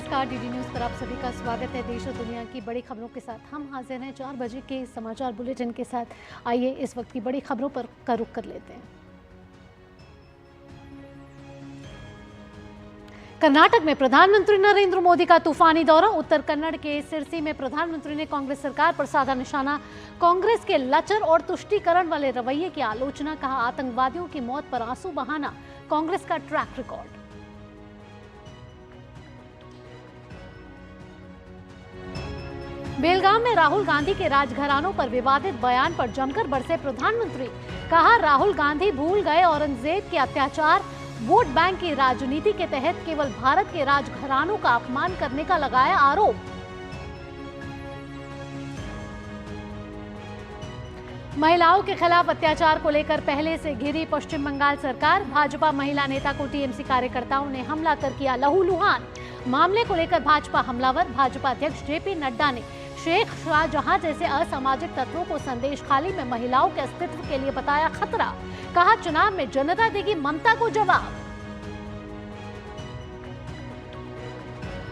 नमस्कार, DD news पर आप सभी का स्वागत है। देश और दुनिया की बड़ी खबरों के साथ हम हाजिर हैं 4 बजे के समाचार बुलेटिन के साथ। आइए इस वक्त की बड़ी खबरों पर का रुख कर लेते हैं। कर्नाटक में प्रधानमंत्री नरेंद्र मोदी का तूफानी दौरा। उत्तर कन्नड़ के सिरसी में प्रधानमंत्री ने कांग्रेस सरकार पर साधा निशाना। कांग्रेस के लचर और तुष्टीकरण वाले रवैये की आलोचना। कहा, आतंकवादियों की मौत पर आंसू बहाना कांग्रेस का ट्रैक रिकॉर्ड। बेलगाम में राहुल गांधी के राजघरानों पर विवादित बयान पर जमकर बरसे प्रधानमंत्री। कहा, राहुल गांधी भूल गए औरंगजेब के अत्याचार। वोट बैंक की राजनीति के तहत केवल भारत के राजघरानों का अपमान करने का लगाया आरोप। महिलाओं के खिलाफ अत्याचार को लेकर पहले से घिरी पश्चिम बंगाल सरकार। भाजपा महिला नेता को टीएमसी कार्यकर्ताओं ने हमला कर किया लहूलुहान। मामले को लेकर भाजपा हमलावर। भाजपा अध्यक्ष जेपी नड्डा ने शेख शाहजहां जैसे असामाजिक तत्वों को संदेश खाली में महिलाओं के अस्तित्व के लिए बताया खतरा। कहा, चुनाव में जनता देगी ममता को जवाब।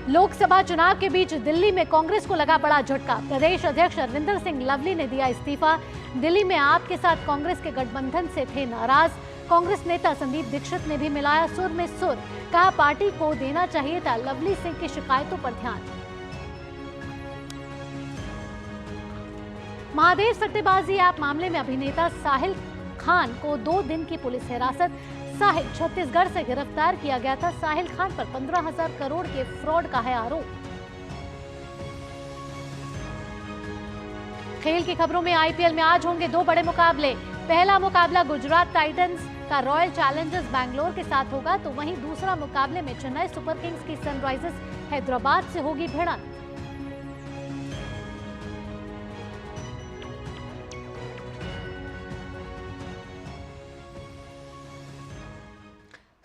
लोकसभा चुनाव के बीच दिल्ली में कांग्रेस को लगा बड़ा झटका। प्रदेश अध्यक्ष अरविंदर सिंह लवली ने दिया इस्तीफा। दिल्ली में आप के साथ कांग्रेस के गठबंधन से थे नाराज। कांग्रेस नेता संदीप दीक्षित ने भी मिलाया सुर में सुर। कहा, पार्टी को देना चाहिए था लवली सिंह की शिकायतों पर ध्यान। महादेव सट्टेबाजी ऐप मामले में अभिनेता साहिल खान को 2 दिन की पुलिस हिरासत। साहिल छत्तीसगढ़ से गिरफ्तार किया गया था। साहिल खान पर 15,000 करोड़ के फ्रॉड का है आरोप। खेल की खबरों में आईपीएल में आज होंगे 2 बड़े मुकाबले। पहला मुकाबला गुजरात टाइटंस का रॉयल चैलेंजर्स बैंगलोर के साथ होगा, तो वहीं दूसरा मुकाबले में चेन्नई सुपर किंग्स की सनराइजर्स हैदराबाद से होगी भिड़ंत।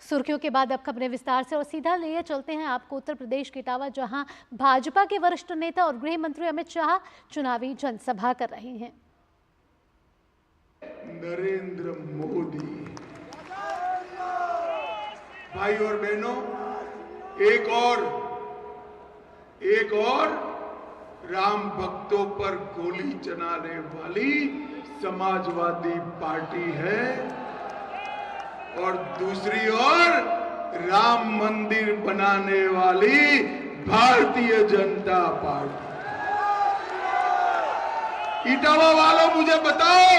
सुर्खियों के बाद अब खबरें विस्तार से और सीधा लिए चलते हैं आपको उत्तर प्रदेश के इटावा, जहां भाजपा के वरिष्ठ नेता और गृह मंत्री अमित शाह चुनावी जनसभा कर रहे हैं। नरेंद्र मोदी, भाई और बहनों, एक और राम भक्तों पर गोली चलाने वाली समाजवादी पार्टी है और दूसरी ओर राम मंदिर बनाने वाली भारतीय जनता पार्टी। इटावा वालों, मुझे बताओ,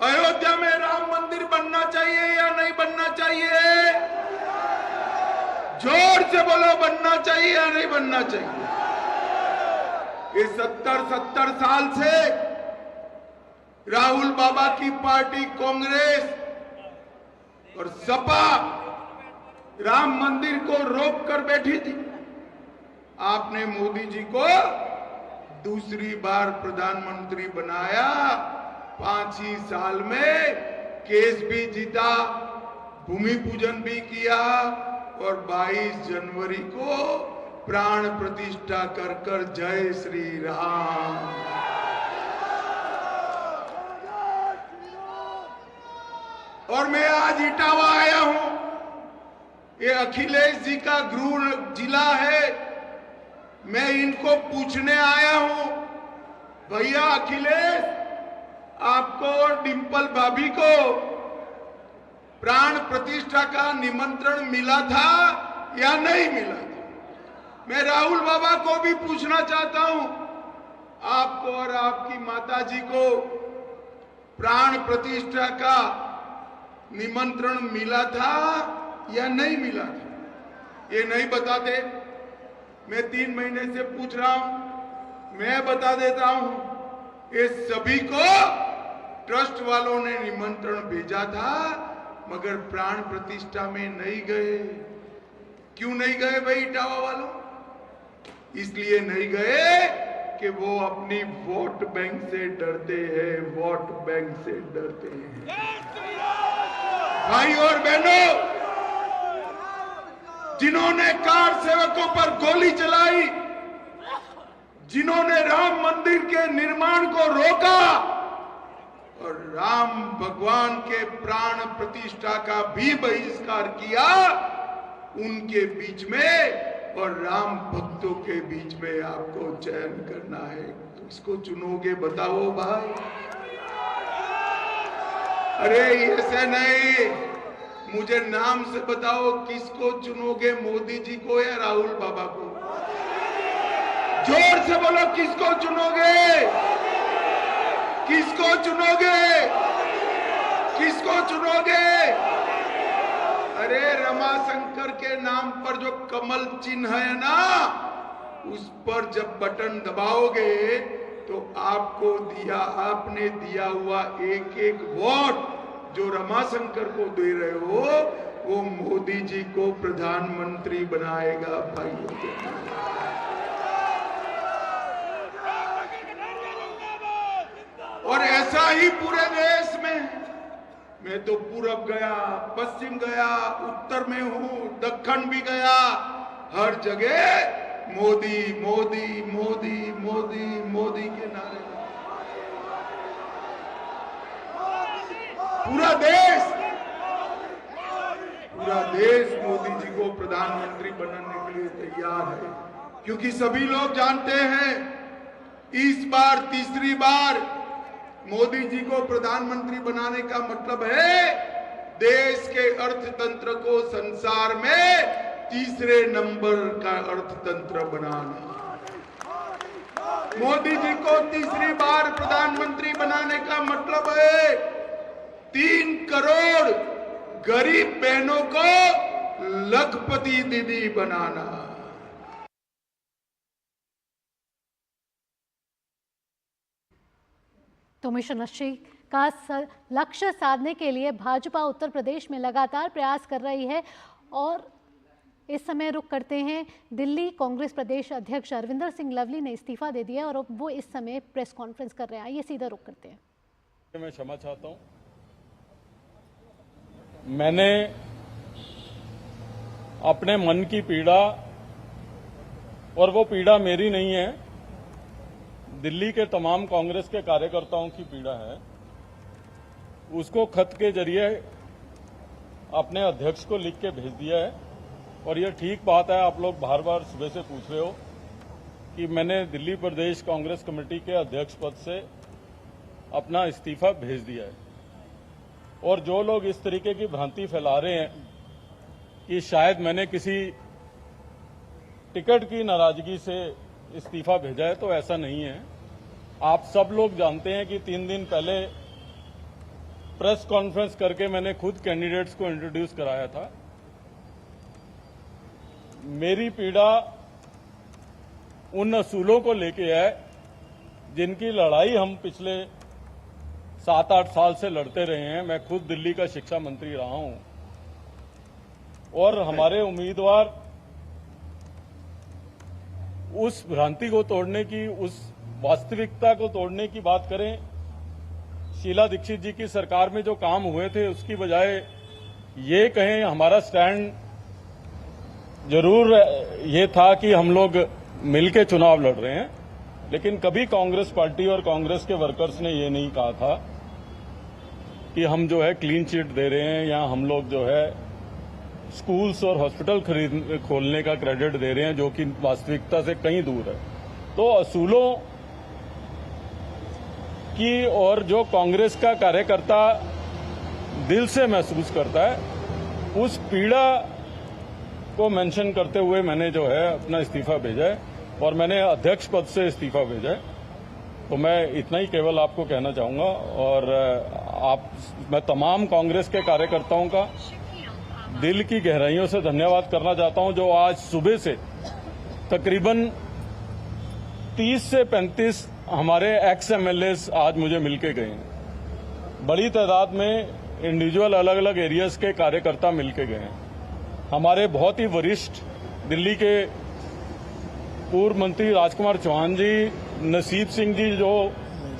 अयोध्या में राम मंदिर बनना चाहिए या नहीं बनना चाहिए? जोर से बोलो, बनना चाहिए या नहीं बनना चाहिए? ये 70 साल से राहुल बाबा की पार्टी कांग्रेस और सपा राम मंदिर को रोक कर बैठी थी। आपने मोदी जी को दूसरी बार प्रधानमंत्री बनाया। 5 ही साल में केस भी जीता, भूमि पूजन भी किया और 22 जनवरी को प्राण प्रतिष्ठा कर जय श्री राम। और मैं आज इटावा आया हूं। ये अखिलेश जी का गृह जिला है। मैं इनको पूछने आया हूं, भैया अखिलेश, आपको और डिंपल भाभी को प्राण प्रतिष्ठा का निमंत्रण मिला था या नहीं मिला था? मैं राहुल बाबा को भी पूछना चाहता हूं, आपको और आपकी माताजी को प्राण प्रतिष्ठा का निमंत्रण मिला था या नहीं मिला था? ये नहीं बताते। मैं 3 महीने से पूछ रहा हूं, मैं बता देता हूं, ये सभी को ट्रस्ट वालों ने निमंत्रण भेजा था, मगर प्राण प्रतिष्ठा में नहीं गए। क्यों नहीं गए भाई इटावा वालों? इसलिए नहीं गए कि वो अपनी वोट बैंक से डरते हैं, वोट बैंक से डरते हैं। भाई और बहनों, जिन्होंने कार सेवकों पर गोली चलाई, जिन्होंने राम मंदिर के निर्माण को रोका और राम भगवान के प्राण प्रतिष्ठा का भी बहिष्कार किया, उनके बीच में और राम भक्तों के बीच में आपको चयन करना है, तो इसको चुनोगे? बताओ भाई। अरे ऐसे नहीं, मुझे नाम से बताओ किसको चुनोगे, मोदी जी को या राहुल बाबा को? जोर से बोलो, किसको चुनोगे? किसको चुनोगे? किसको चुनोगे? अरे रमाशंकर के नाम पर जो कमल चिन्ह है ना, उस पर जब बटन दबाओगे तो आपने दिया हुआ एक एक वोट जो रमाशंकर को दे रहे हो, वो मोदी जी को प्रधानमंत्री बनाएगा भाइयों। और ऐसा ही पूरे देश में। मैं तो पूरब गया, पश्चिम गया, उत्तर में हूं, दक्षिण भी गया, हर जगह मोदी मोदी मोदी मोदी मोदी के नारे। पूरा देश मोदी जी को प्रधानमंत्री बनाने के लिए तैयार है, क्योंकि सभी लोग जानते हैं इस बार तीसरी बार मोदी जी को प्रधानमंत्री बनाने का मतलब है देश के अर्थतंत्र को संसार में तीसरे नंबर का अर्थतंत्र बनाना। मोदी जी को तीसरी बार प्रधानमंत्री बनाने का मतलब है 3 करोड़ गरीब बहनों को लखपति दीदी बनाना। तो मिशन 80 का लक्ष्य साधने के लिए भाजपा उत्तर प्रदेश में लगातार प्रयास कर रही है। और इस समय रुक करते हैं दिल्ली। कांग्रेस प्रदेश अध्यक्ष अरविंदर सिंह लवली ने इस्तीफा दे दिया और वो इस समय प्रेस कॉन्फ्रेंस कर रहे हैं। आइए सीधा रुक करते हैं। मैं क्षमा चाहता हूं, मैंने अपने मन की पीड़ा, और वो पीड़ा मेरी नहीं है, दिल्ली के तमाम कांग्रेस के कार्यकर्ताओं की पीड़ा है, उसको खत के जरिए अपने अध्यक्ष को लिख के भेज दिया है। और ये ठीक बात है, आप लोग बार बार सुबह से पूछ रहे हो कि मैंने दिल्ली प्रदेश कांग्रेस कमेटी के अध्यक्ष पद से अपना इस्तीफा भेज दिया है। और जो लोग इस तरीके की भ्रांति फैला रहे हैं कि शायद मैंने किसी टिकट की नाराजगी से इस्तीफा भेजा है, तो ऐसा नहीं है। आप सब लोग जानते हैं कि 3 दिन पहले प्रेस कॉन्फ्रेंस करके मैंने खुद कैंडिडेट्स को इंट्रोड्यूस कराया था। मेरी पीड़ा उन असूलों को लेके है जिनकी लड़ाई हम पिछले 7-8 साल से लड़ते रहे हैं। मैं खुद दिल्ली का शिक्षा मंत्री रहा हूं और हमारे उम्मीदवार उस भ्रांति को तोड़ने की, उस वास्तविकता को तोड़ने की बात करें। शीला दीक्षित जी की सरकार में जो काम हुए थे उसकी बजाय ये कहें, हमारा स्टैंड जरूर ये था कि हम लोग मिलकर चुनाव लड़ रहे हैं, लेकिन कभी कांग्रेस पार्टी और कांग्रेस के वर्कर्स ने ये नहीं कहा था कि हम जो है क्लीन चिट दे रहे हैं या हम लोग जो है स्कूल्स और हॉस्पिटल खोलने का क्रेडिट दे रहे हैं, जो कि वास्तविकता से कहीं दूर है। तो असूलों की और जो कांग्रेस का कार्यकर्ता दिल से महसूस करता है, उस पीड़ा को मेंशन करते हुए मैंने जो है अपना इस्तीफा भेजा है और मैंने अध्यक्ष पद से इस्तीफा भेजा है। तो मैं इतना ही केवल आपको कहना चाहूंगा। और मैं तमाम कांग्रेस के कार्यकर्ताओं का दिल की गहराइयों से धन्यवाद करना चाहता हूं, जो आज सुबह से तकरीबन 30 से 35 हमारे एक्स एमएलएस आज मुझे मिलके गए हैं। बड़ी तादाद में इंडिविजुअल अलग अलग एरियाज के कार्यकर्ता मिलके गए हैं। हमारे बहुत ही वरिष्ठ दिल्ली के पूर्व मंत्री राजकुमार चौहान जी, नसीब सिंह जी जो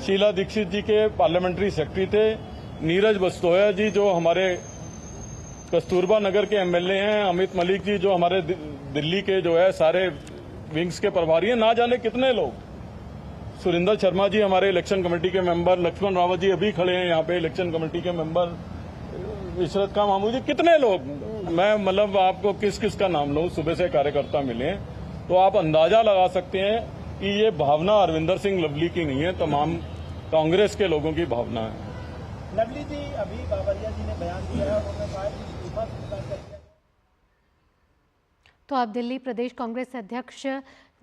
शीला दीक्षित जी के पार्लियामेंट्री सेक्रेटरी थे, नीरज बस्तोया जी जो हमारे कस्तूरबा नगर के एमएलए हैं, अमित मलिक जी जो हमारे दिल्ली के जो है सारे विंग्स के प्रभारी हैं, ना जाने कितने लोग, सुरिंदर शर्मा जी हमारे इलेक्शन कमेटी के मेंबर, लक्ष्मण रावत जी अभी खड़े हैं यहाँ पे इलेक्शन कमेटी के मेंबर, इशरत खान महमूद जी, कितने लोग, मैं मतलब आपको किस किस का नाम लूं, सुबह से कार्यकर्ता मिले हैं। तो आप अंदाजा लगा सकते हैं कि ये भावना अरविंदर सिंह लवली की नहीं है, तमाम कांग्रेस के लोगों की भावना है। लवली जी, अभी बाबरिया जी ने बयान दिया है, उन्होंने कहा कि इस्तीफा स्वीकार कर लिया। तो अब दिल्ली प्रदेश कांग्रेस अध्यक्ष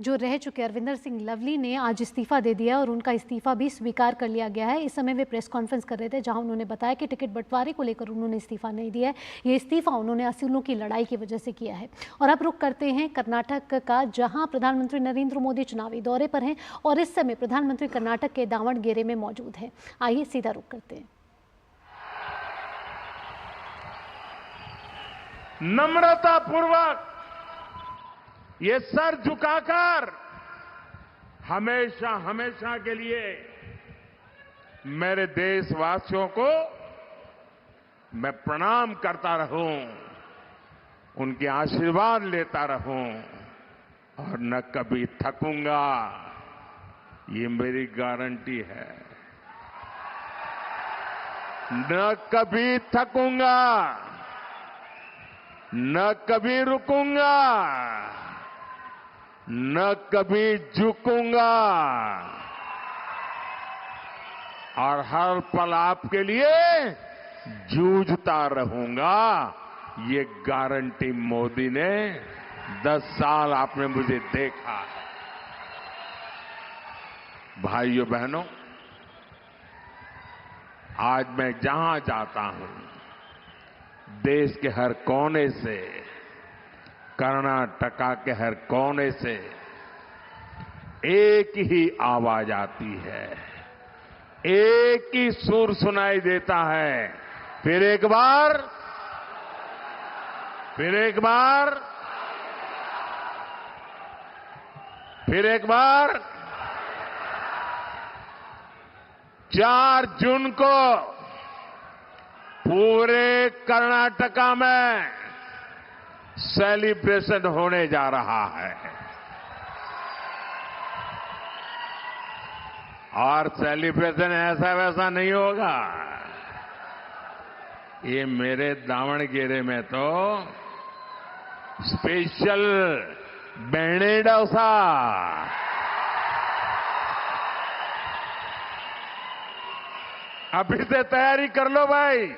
जो रह चुके अरविंदर सिंह लवली ने आज इस्तीफा दे दिया और उनका इस्तीफा भी स्वीकार कर लिया गया है। इस समय वे प्रेस कॉन्फ्रेंस कर रहे थे, जहां उन्होंने बताया कि टिकट बंटवारे को लेकर उन्होंने इस्तीफा नहीं दिया है। ये इस्तीफा उन्होंने असूलों की लड़ाई की वजह से किया है। और अब रुख करते हैं कर्नाटक का, जहां प्रधानमंत्री नरेंद्र मोदी चुनावी दौरे पर हैं और इस समय प्रधानमंत्री कर्नाटक के दावणगेरे में मौजूद हैं। आइए सीधा रुख करते हैं। नम्रता पूर्वक ये सर झुकाकर हमेशा हमेशा के लिए मेरे देशवासियों को मैं प्रणाम करता रहूं, उनके आशीर्वाद लेता रहूं और न कभी थकूंगा, ये मेरी गारंटी है। न कभी थकूंगा, न कभी रुकूंगा, न कभी झुकूंगा और हर पल आपके लिए जूझता रहूंगा। ये गारंटी मोदी ने 10 साल आपने मुझे देखा है। भाइयों बहनों, आज मैं जहां जाता हूं, देश के हर कोने से, कर्नाटका के हर कोने से एक ही आवाज आती है, एक ही सुर सुनाई देता है। फिर एक बार, फिर एक बार, फिर एक बार 4 जून को पूरे कर्नाटका में सेलिब्रेशन होने जा रहा है और सेलिब्रेशन ऐसा वैसा नहीं होगा। ये मेरे दावणगेरे में तो स्पेशल बेणे डोसा, अभी से तैयारी कर लो भाई,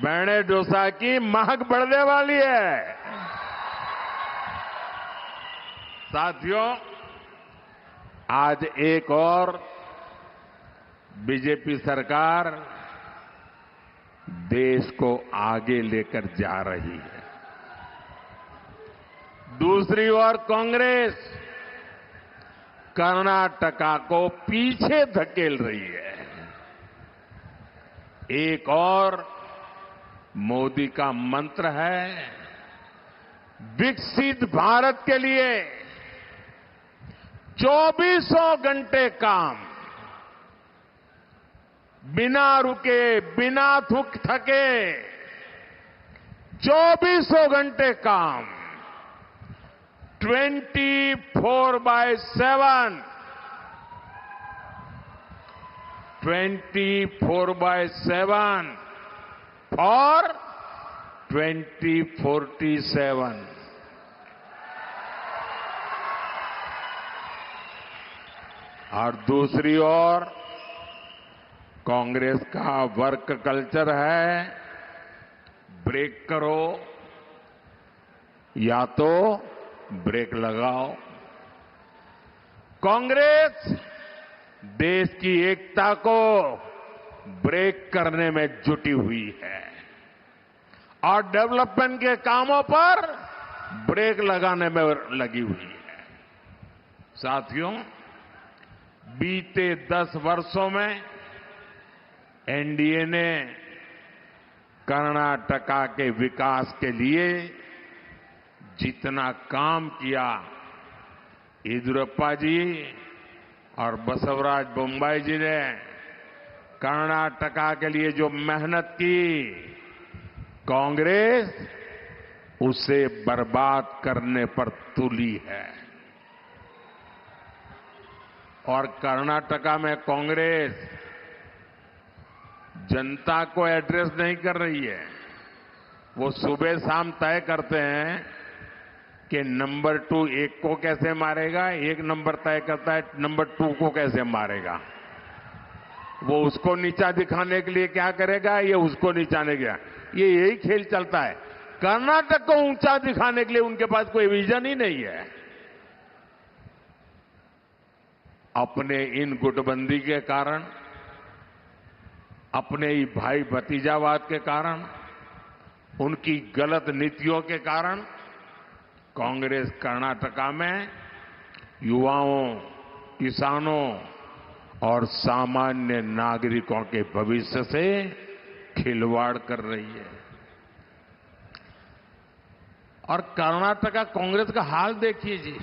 बेणे डोसा की महक बढ़ने वाली है। साथियों, आज एक और बीजेपी सरकार देश को आगे लेकर जा रही है। दूसरी ओर कांग्रेस कर्नाटका को पीछे धकेल रही है। एक और मोदी का मंत्र है, विकसित भारत के लिए 24 घंटे काम, बिना रुके, बिना थके, 24 घंटे काम, 24/7, 24/7 और 2047। और दूसरी ओर कांग्रेस का वर्क कल्चर है, ब्रेक करो या तो ब्रेक लगाओ। कांग्रेस देश की एकता को ब्रेक करने में जुटी हुई है और डेवलपमेंट के कामों पर ब्रेक लगाने में लगी हुई है। साथियों, बीते 10 वर्षों में एनडीए ने कर्नाटका के विकास के लिए जितना काम किया, येदियुरप्पा जी और बसवराज बोम्माई जी ने कर्नाटका के लिए जो मेहनत की, कांग्रेस उसे बर्बाद करने पर तुली है। और कर्नाटका में कांग्रेस जनता को एड्रेस नहीं कर रही है। वो सुबह शाम तय करते हैं कि नंबर 2 एक को कैसे मारेगा, एक नंबर तय करता है नंबर 2 को कैसे मारेगा। वो उसको नीचा दिखाने के लिए क्या करेगा, ये उसको नीचा नहीं गया, ये यही खेल चलता है। कर्नाटक को ऊंचा दिखाने के लिए उनके पास कोई विजन ही नहीं है। अपने इन गुटबंदी के कारण, अपने ही भाई भतीजावाद के कारण, उनकी गलत नीतियों के कारण कांग्रेस कर्नाटका में युवाओं, किसानों और सामान्य नागरिकों के भविष्य से खिलवाड़ कर रही है। और कर्नाटका कांग्रेस का हाल देखिए जी,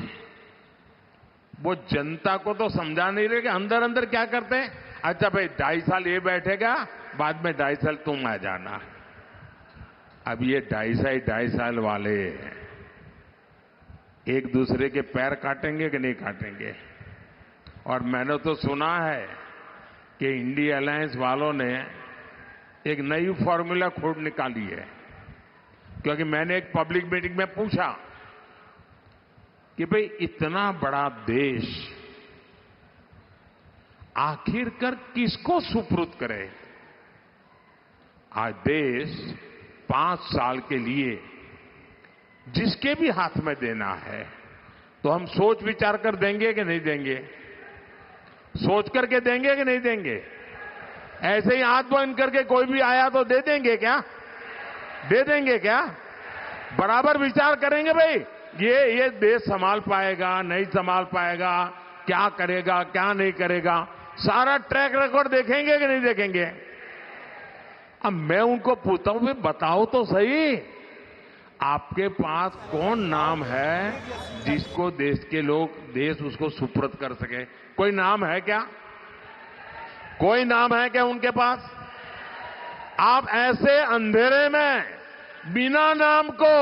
वो जनता को तो समझा नहीं रहे कि अंदर अंदर क्या करते हैं। अच्छा भाई 2.5 साल ये बैठेगा, बाद में 2.5 साल तुम आ जाना। अब ये 2.5 साल वाले एक दूसरे के पैर काटेंगे कि नहीं काटेंगे। और मैंने तो सुना है कि इंडिया अलायंस वालों ने एक नई फॉर्मूला खोज निकाली है, क्योंकि मैंने एक पब्लिक मीटिंग में पूछा कि भाई इतना बड़ा देश आखिरकार किसको सुपुर्द करे। आज देश 5 साल के लिए जिसके भी हाथ में देना है, तो हम सोच विचार कर देंगे कि नहीं देंगे, सोच करके देंगे कि नहीं देंगे। ऐसे ही हाथ बंद करके कोई भी आया तो दे देंगे क्या, दे देंगे क्या। बराबर विचार करेंगे भाई ये देश संभाल पाएगा नहीं संभाल पाएगा, क्या करेगा क्या नहीं करेगा, सारा ट्रैक रिकॉर्ड देखेंगे कि नहीं देखेंगे। अब मैं उनको पूछता हूं, बताओ तो सही, आपके पास कौन नाम है जिसको देश के लोग, देश उसको सुपुर्द कर सके। कोई नाम है क्या, कोई नाम है क्या उनके पास। आप ऐसे अंधेरे में बिना नाम को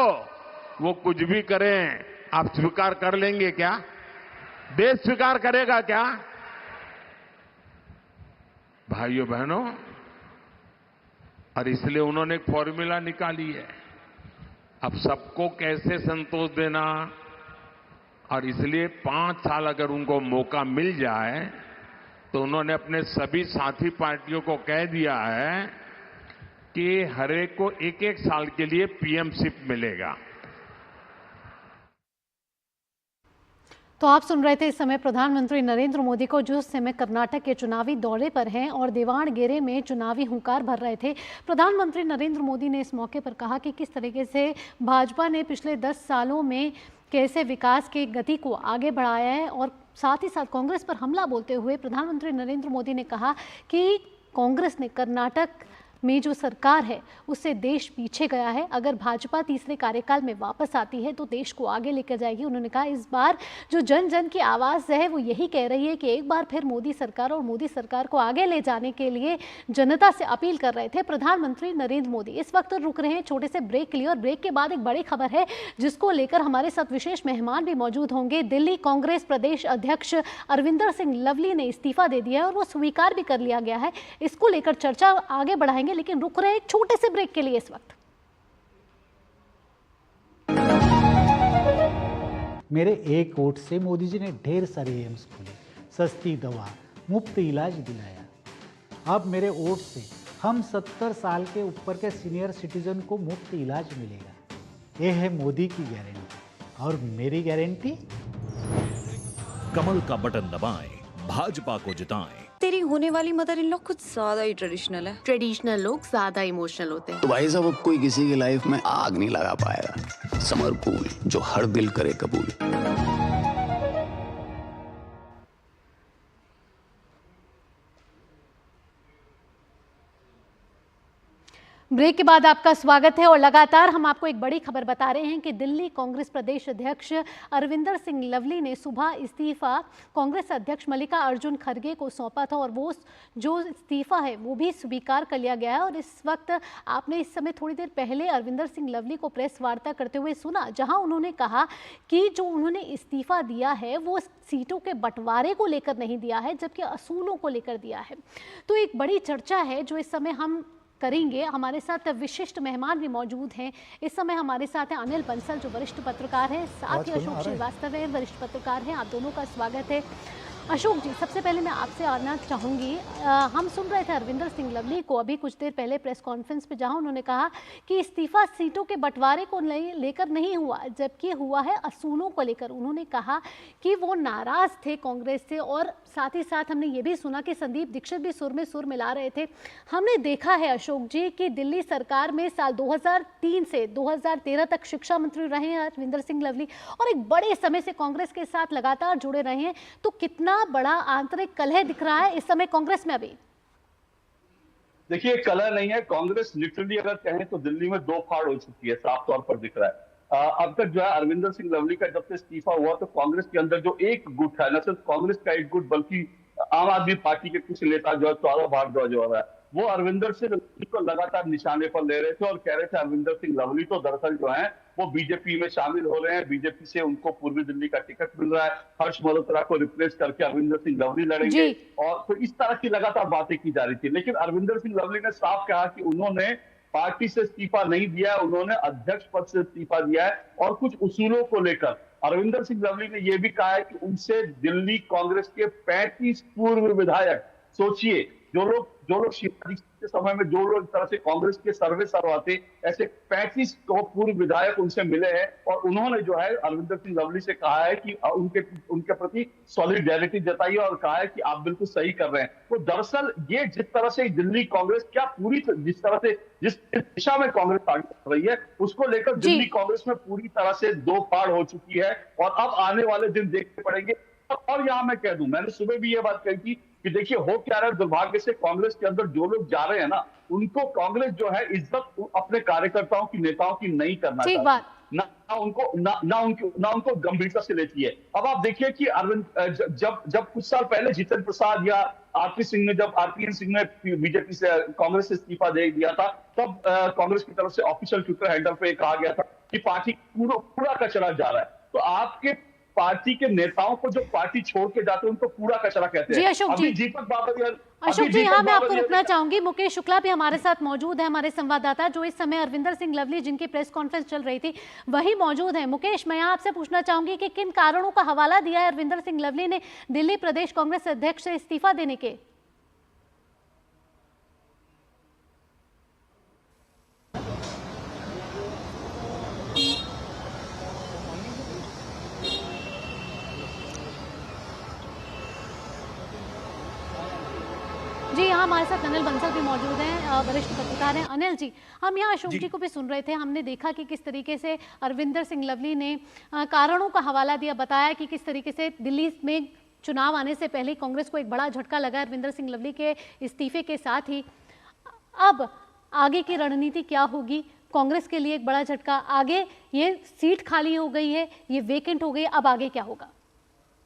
वो कुछ भी करें, आप स्वीकार कर लेंगे क्या, देश स्वीकार करेगा क्या। भाइयों बहनों, और इसलिए उन्होंने एक फॉर्मूला निकाली है, अब सबको कैसे संतोष देना। और इसलिए 5 साल अगर उनको मौका मिल जाए, तो उन्होंने अपने सभी साथी पार्टियों को कह दिया है कि हर एक को 1-1 साल के लिए पीएमशिप मिलेगा। तो आप सुन रहे थे इस समय प्रधानमंत्री नरेंद्र मोदी को, जो इस समय कर्नाटक के चुनावी दौरे पर हैं और देवाणगेरे में चुनावी हुंकार भर रहे थे। प्रधानमंत्री नरेंद्र मोदी ने इस मौके पर कहा कि किस तरीके से भाजपा ने पिछले 10 सालों में कैसे विकास की गति को आगे बढ़ाया है, और साथ ही साथ कांग्रेस पर हमला बोलते हुए प्रधानमंत्री नरेंद्र मोदी ने कहा कि कांग्रेस ने कर्नाटक में जो सरकार है उससे देश पीछे गया है। अगर भाजपा तीसरे कार्यकाल में वापस आती है तो देश को आगे लेकर जाएगी। उन्होंने कहा इस बार जो जन जन की आवाज़ है वो यही कह रही है कि एक बार फिर मोदी सरकार, और मोदी सरकार को आगे ले जाने के लिए जनता से अपील कर रहे थे प्रधानमंत्री नरेंद्र मोदी। इस वक्त रुक रहे हैं छोटे से ब्रेक के लिए, और ब्रेक के बाद एक बड़ी खबर है जिसको लेकर हमारे साथ विशेष मेहमान भी मौजूद होंगे। दिल्ली कांग्रेस प्रदेश अध्यक्ष अरविंदर सिंह लवली ने इस्तीफा दे दिया है और वो स्वीकार भी कर लिया गया है। इसको लेकर चर्चा आगे बढ़ाएंगे, लेकिन रुक रहे हैं एक छोटे से ब्रेक के लिए इस वक्त। मेरे एक वोट से मोदी जी ने ढेर सारे एम्स खोले, सस्ती दवा, मुफ्त इलाज दिलाया। अब मेरे वोट से हम 70 साल के ऊपर के सीनियर सिटीजन को मुफ्त इलाज मिलेगा। ये है मोदी की गारंटी, और मेरी गारंटी। कमल का बटन दबाएं, भाजपा को जिताएं। तेरी होने वाली मदर इन लॉ कुछ ज्यादा ही ट्रेडिशनल है। ट्रेडिशनल लोग ज्यादा इमोशनल होते हैं। तो भाई साहब, अब कोई किसी की लाइफ में आग नहीं लगा पाएगा। समर कूल, जो हर दिल करे कबूल। ब्रेक के बाद आपका स्वागत है, और लगातार हम आपको एक बड़ी खबर बता रहे हैं कि दिल्ली कांग्रेस प्रदेश अध्यक्ष अरविंदर सिंह लवली ने सुबह इस्तीफा कांग्रेस अध्यक्ष मल्लिकार्जुन खड़गे को सौंपा था, और वो जो इस्तीफा है वो भी स्वीकार कर लिया गया है। और इस वक्त आपने इस समय थोड़ी देर पहले अरविंदर सिंह लवली को प्रेस वार्ता करते हुए सुना, जहां उन्होंने कहा कि जो उन्होंने इस्तीफा दिया है वो सीटों के बंटवारे को लेकर नहीं दिया है, जबकि असूलों को लेकर दिया है। तो एक बड़ी चर्चा है जो इस समय हम करेंगे। हमारे साथ विशिष्ट मेहमान भी मौजूद हैं। इस समय हमारे साथ हैं अनिल बंसल जो वरिष्ठ पत्रकार हैं, साथ ही अशोक श्रीवास्तव हैं, वरिष्ठ पत्रकार हैं। आप दोनों का स्वागत है। अशोक जी, सबसे पहले मैं आपसे आना चाहूँगी, हम सुन रहे थे अरविंदर सिंह लवली को अभी कुछ देर पहले प्रेस कॉन्फ्रेंस पे, जहां उन्होंने कहा कि इस्तीफा सीटों के बंटवारे को लेकर नहीं हुआ, जबकि हुआ है असूलों को लेकर। उन्होंने कहा कि वो नाराज थे कांग्रेस से, और साथ ही साथ हमने ये भी सुना कि संदीप दीक्षित भी सुर में सुर मिला रहे थे। हमने देखा है अशोक जी कि दिल्ली सरकार में साल 2003 से 2013 तक शिक्षा मंत्री रहे हैं अरविंदर सिंह लवली, और एक बड़े समय से कांग्रेस के साथ लगातार जुड़े रहे हैं। तो कितना बड़ा आंतरिक कलह दिख रहा है इस समय कांग्रेस में? अभी देखिए, कलह नहीं है। कांग्रेस लिटरली अगर कहें तो दिल्ली में दो फाड़ हो चुकी है, साफ तौर पर दिख रहा है। अब तक जो है अरविंदर सिंह लवली का जब से इस्तीफा हुआ तो कांग्रेस के अंदर जो एक गुट है, न सिर्फ कांग्रेस का एक गुट बल्कि आम आदमी पार्टी के कुछ नेता जो है सौरभ भारद्वाज जो है वो अरविंदर सिंह लवली को लगातार निशाने पर ले रहे थे और कह रहे थे अरविंदर सिंह लवली तो दरअसल जो है वो बीजेपी में शामिल हो रहे हैं, बीजेपी से उनको पूर्वी दिल्ली का टिकट मिल रहा है, हर्ष मल्होत्रा को रिप्लेस करके अरविंदर सिंह लवली लड़ेंगे, और तो इस तरह की लगातार बातें की जा रही थी। लेकिन अरविंदर सिंह लवली ने साफ कहा कि उन्होंने पार्टी से इस्तीफा नहीं दिया है, उन्होंने अध्यक्ष पद से इस्तीफा दिया है, और कुछ उसूलों को लेकर अरविंदर सिंह लवली ने यह भी कहा है कि उनसे दिल्ली कांग्रेस के 35 पूर्व विधायक, सोचिए, जो लोग शिवराज के समय में जो लोग इस तरह से कांग्रेस के सर्वे सर्वाते, ऐसे 35 पूर्व विधायक उनसे मिले हैं, और उन्होंने जो है अरविंदर सिंह लवली से कहा है कि उनके प्रति सॉलिडेरिटी जताई और कहा है कि आप बिल्कुल सही कर रहे हैं। तो दरअसल ये जिस तरह से दिल्ली कांग्रेस जिस दिशा में कांग्रेस आगे बढ़ रही है उसको लेकर दिल्ली कांग्रेस में पूरी तरह से दो फाड़ हो चुकी है, और अब आने वाले दिन देखने पड़ेंगे। और यहां मैं कह दूं, मैंने सुबह भी ये बात कही थी कि देखिए हो क्या रहा है, दुर्भाग्य से कांग्रेस के अंदर जो लोग जा रहे हैं ना, उनको कांग्रेस जो है इज्जत अपने कार्यकर्ताओं की, नेताओं की नहीं करना चाहती, ना उनको गंभीरता से लेती है। अब आप देखिए कि अरविंद जब कुछ साल पहले जितेंद्र प्रसाद या आरपीएन सिंह ने बीजेपी से, कांग्रेस से इस्तीफा दे दिया था, तब कांग्रेस की तरफ से ऑफिशियल ट्विटर हैंडल पे कहा गया था कि पार्टी पूरा कचरा जा रहा है। तो आपके पार्टी के नेताओं को जो पार्टी छोड़ के जाते हैं उनको पूरा कचरा कहते हैं। जी अशोक जी, अशोक जी, हाँ मैं आपको रुकना चाहूंगी। मुकेश शुक्ला भी हमारे साथ मौजूद है, हमारे संवाददाता, जो इस समय अरविंदर सिंह लवली जिनकी प्रेस कॉन्फ्रेंस चल रही थी वही मौजूद है। मुकेश, मैं आपसे पूछना चाहूंगी कि किन कारणों का हवाला दिया है अरविंदर सिंह लवली ने दिल्ली प्रदेश कांग्रेस अध्यक्ष से इस्तीफा देने के? जी, यहाँ हमारे साथ अनिल बंसल भी मौजूद हैं, वरिष्ठ पत्रकार हैं। अनिल जी, हम यहाँ अशोक जी को भी सुन रहे थे, हमने देखा कि किस तरीके से अरविंदर सिंह लवली ने कारणों का हवाला दिया, बताया कि किस तरीके से दिल्ली में चुनाव आने से पहले कांग्रेस को एक बड़ा झटका लगा अरविंदर सिंह लवली के इस्तीफे के साथ ही। अब आगे की रणनीति क्या होगी? कांग्रेस के लिए एक बड़ा झटका, आगे ये सीट खाली हो गई है, ये वेकेंट हो गई, अब आगे क्या होगा?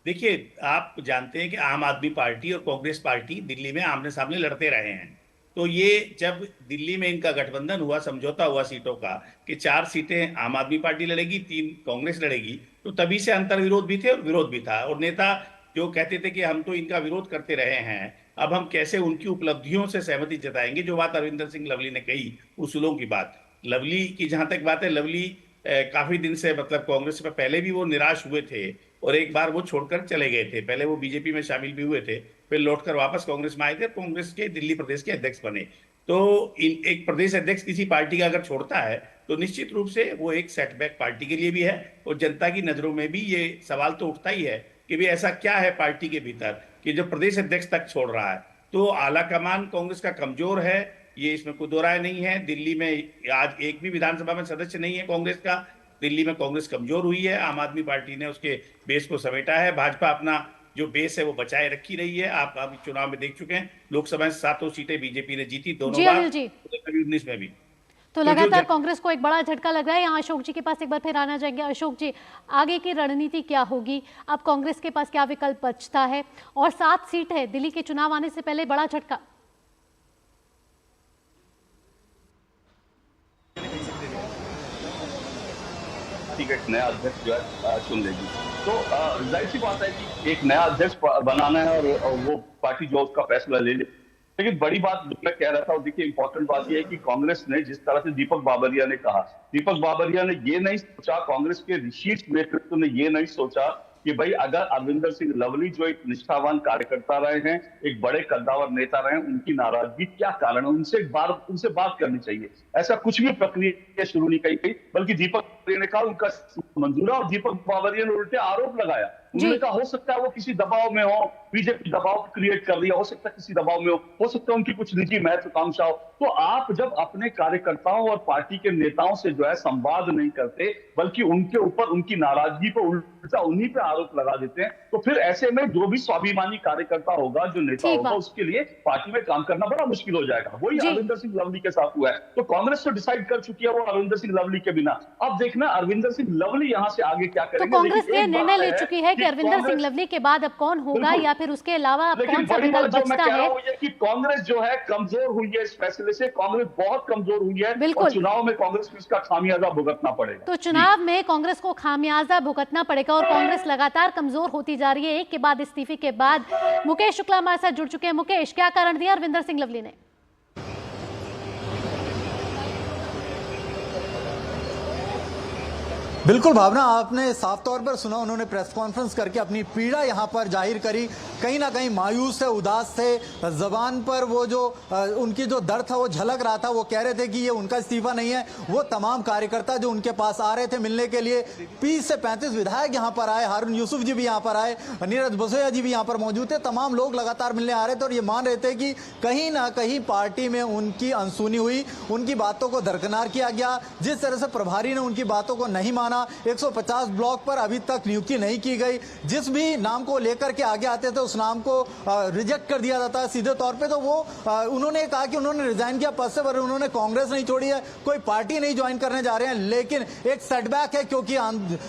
देखिए, आप जानते हैं कि आम आदमी पार्टी और कांग्रेस पार्टी दिल्ली में आमने सामने लड़ते रहे हैं। तो ये जब दिल्ली में इनका गठबंधन हुआ, समझौता हुआ सीटों का कि 4 सीटें आम आदमी पार्टी लड़ेगी, 3 कांग्रेस लड़ेगी, तो तभी से अंतर्विरोध भी थे और विरोध भी था। और नेता जो कहते थे कि हम तो इनका विरोध करते रहे हैं, अब हम कैसे उनकी उपलब्धियों से सहमति जताएंगे। जो बात अरविंदर सिंह लवली ने कही, उसूलों की बात, लवली की जहां तक बात है, लवली काफी दिन से, मतलब कांग्रेस में पहले भी वो निराश हुए थे और एक बार वो छोड़कर चले गए थे। पहले वो बीजेपी में शामिल भी हुए थे, फिर लौटकर वापस कांग्रेस में आए थे, कांग्रेस के दिल्ली प्रदेश के अध्यक्ष बने। तो एक प्रदेश अध्यक्ष किसी पार्टी का अगर छोड़ता है तो निश्चित रूप से वो एक सेटबैक पार्टी के लिए भी है, और जनता की नजरों में भी ये सवाल तो उठता ही है कि भाई ऐसा क्या है पार्टी के भीतर कि जो प्रदेश अध्यक्ष तक छोड़ रहा है। तो आला कमान कांग्रेस का कमजोर है, ये इसमें कोई दो राय नहीं है। दिल्ली में आज एक भी विधानसभा में सदस्य नहीं है कांग्रेस का, दिल्ली में कांग्रेस कमजोर हुई है। आम आदमी पार्टी ने उसके बेस को समेटा है, भाजपा अपना जो बेस है वो बचाए रखी रही है। आप अभी चुनाव में देख चुके हैं, लोकसभा में 7 सीटें बीजेपी ने जीती, दोनों बार, 2019 में भी। तो लगातार कांग्रेस को एक बड़ा झटका लग रहा है। यहाँ अशोक जी के पास एक बार फिर आना चाहेंगे। अशोक जी, आगे की रणनीति क्या होगी? अब कांग्रेस के पास क्या विकल्प बचता है? और 7 सीट है, दिल्ली के चुनाव आने से पहले बड़ा झटका। एक नया अध्यक्ष जो है चुन लेगी, तो जाहिर सी बात है कि एक नया अध्यक्ष बनाना है और वो पार्टी जो उसका फैसला ले ले लेकिन बड़ी बात मैं कह रहा था, देखिए इंपॉर्टेंट बात यह है कि कांग्रेस ने जिस तरह से दीपक बाबरिया ने कहा, दीपक बाबरिया ने ये नहीं सोचा, कांग्रेस के शीर्ष नेतृत्व ने ये नहीं सोचा कि भाई अगर अरविंदर सिंह लवली जो एक निष्ठावान कार्यकर्ता रहे हैं, एक बड़े कद्दावर नेता रहे हैं, उनकी नाराजगी क्या कारण है, उनसे बात करनी चाहिए। ऐसा कुछ भी प्रक्रिया शुरू नहीं की गई, बल्कि दीपक बाबरिया ने कहा उनका मंजूर है और दीपक बाबरिया ने उल्टे आरोप लगाया। उन्होंने कहा हो सकता है वो किसी दबाव में हो, बीजेपी दबाव क्रिएट कर रही है, हो सकता है किसी दबाव में हो सकता है उनकी कुछ निजी महत्वाकांक्षा हो। तो आप जब अपने कार्यकर्ताओं और पार्टी के नेताओं से जो है संवाद नहीं करते, बल्कि उनके ऊपर उनकी नाराजगी पर उल्टा उन्हीं पे आरोप लगा देते हैं, तो फिर ऐसे में जो भी स्वाभिमानी कार्यकर्ता होगा, जो नेता होगा, उसके लिए पार्टी में काम करना बड़ा मुश्किल हो जाएगा। वही अरविंदर सिंह लवली के साथ हुआ है। तो कांग्रेस तो डिसाइड कर चुकी है वो अरविंदर सिंह लवली के बिना। अब देखना अरविंदर सिंह लवली यहाँ से आगे क्या करेंगे। तो कांग्रेस ये निर्णय ले चुकी है कि अरविंदर सिंह लवली के बाद अब कौन होगा, या फिर उसके अलावा अब कौन सा विकल्प बचता है? कि कांग्रेस जो है कमजोर हुई है, इस फैसले से कांग्रेस बहुत कमजोर हुई है और चुनाव में कांग्रेस को इसका खामियाजा भुगतना पड़ेगा। तो चुनाव में कांग्रेस को खामियाजा भुगतना पड़ेगा और कांग्रेस लगातार कमजोर होती जा रही है। एक के बाद इस्तीफे के बाद मुकेश शुक्ला हमारे साथ जुड़ चुके हैं। मुकेश, क्या कारण दिया अरविंदर सिंह लवली ने? बिल्कुल भावना, आपने साफ तौर पर सुना, उन्होंने प्रेस कॉन्फ्रेंस करके अपनी पीड़ा यहां पर जाहिर करी। कहीं ना कहीं मायूस थे, उदास थे, जबान पर वो जो उनकी जो दर्द था वो झलक रहा था। वो कह रहे थे कि ये उनका इस्तीफा नहीं है, वो तमाम कार्यकर्ता जो उनके पास आ रहे थे मिलने के लिए, 30 से 35 विधायक यहाँ पर आए, हारून यूसुफ जी भी यहाँ पर आए, नीरज बसोया जी भी यहाँ पर मौजूद थे, तमाम लोग लगातार मिलने आ रहे थे और ये मान रहे थे कि कहीं ना कहीं पार्टी में उनकी अनसुनी हुई, उनकी बातों को दरकिनार किया गया। जिस तरह से प्रभारी ने उनकी बातों को नहीं माना, 150 ब्लॉक पर अभी तक नियुक्ति नहीं की गई, जिस भी नाम को लेकर के आगे आते थे उस नाम को रिजेक्ट कर दिया जाता है सीधे तौर पे। तो वो उन्होंने कहा कि उन्होंने रिजाइन किया पद से, पर उन्होंने कांग्रेस नहीं छोड़ी है, कोई पार्टी नहीं ज्वाइन करने जा रहे हैं। लेकिन एक सेटबैक है, क्योंकि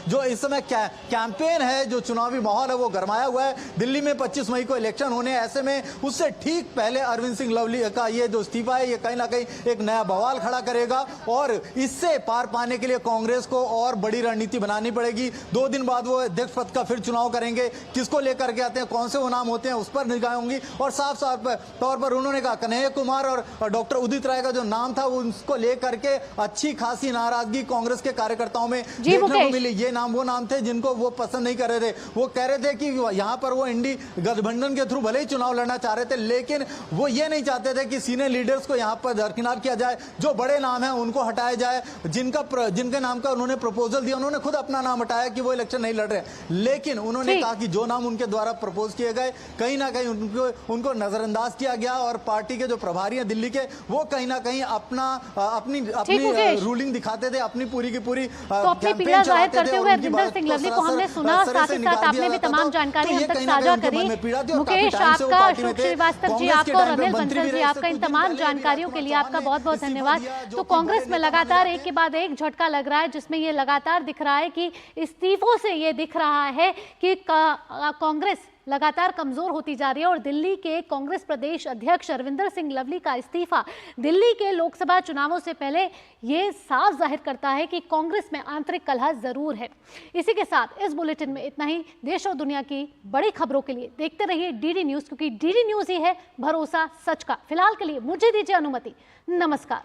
जो इस समय कैंपेन है, जो चुनावी माहौल है वो गरमाया हुआ है। दिल्ली में 25 मई को इलेक्शन होने, ऐसे में उससे ठीक पहले अरविंद सिंह लवली का ये जो इस्तीफा है, ये कहीं ना कहीं एक नया बवाल खड़ा करेगा और इससे पार पाने के लिए कांग्रेस को और बड़ी रणनीति बनानी पड़ेगी। 2 दिन बाद वो अध्यक्ष पद का फिर चुनाव करेंगे, किसको लेकर के आते हैं, कौन से वो नाम होते हैं, उस पर निगाहें होंगी। और साफ साफ तौर पर उन्होंने कहा कन्हैया कुमार और डॉक्टर उदित राय का जो नाम था उसको लेकर के अच्छी खासी नाराजगी कांग्रेस के कार्यकर्ताओं में देखने को मिली। ये नाम वो नाम थे जिनको वो पसंद नहीं कर रहे थे। वो कह रहे थे कि यहाँ पर वो इंडी गठबंधन के थ्रू भले ही चुनाव लड़ना चाह रहे थे, लेकिन वो ये नहीं चाहते थे कि सीनियर लीडर्स को यहाँ पर दरकिनार किया जाए, जो बड़े नाम है उनको हटाया जाए, जिनके नाम का उन्होंने प्रपोजल दिया, उन्होंने खुद अपना नाम हटाया कि वो इलेक्शन नहीं लड़ रहे। लेकिन उन्होंने कहा कि जो नाम उनके द्वारा प्रपोज किए गए कहीं ना कहीं उनको नजरअंदाज किया गया और पार्टी के जो प्रभारी हैं दिल्ली के, वो कहीं ना कहीं अपनी रूलिंग दिखाते थे, अपनी पूरी की पूरी अपनी पीड़ा जाहिर करते हुए अरविंदर सिंह लवली को हमने सुना। साथ ही साथ आपने भी तमाम जानकारी हम तक साझा करी। मुकेश आपका, अशोक श्रीवास्तव जी आपका और अनिल बंसल जी आपका, इन तमाम जानकारियों के लिए आपका बहुत बहुत धन्यवाद। तो कांग्रेस में लगातार एक के बाद एक झटका लग रहा है, जिसमें ये लगातार दिख रहा है कि इस्तीफों से ये दिख रहा है कि कांग्रेस लगातार कमजोर होती जा रही है और दिल्ली के कांग्रेस प्रदेश अध्यक्ष अरविंदर सिंह लवली का इस्तीफा दिल्ली के लोकसभा चुनावों से पहले ये साफ जाहिर करता है कि कांग्रेस में आंतरिक कलह जरूर है। इसी के साथ इस बुलेटिन में इतना ही। देश और दुनिया की बड़ी खबरों के लिए देखते रहिए डीडी न्यूज, क्योंकि डीडी न्यूज ही है भरोसा सच का। फिलहाल के लिए मुझे दीजिए अनुमति। नमस्कार।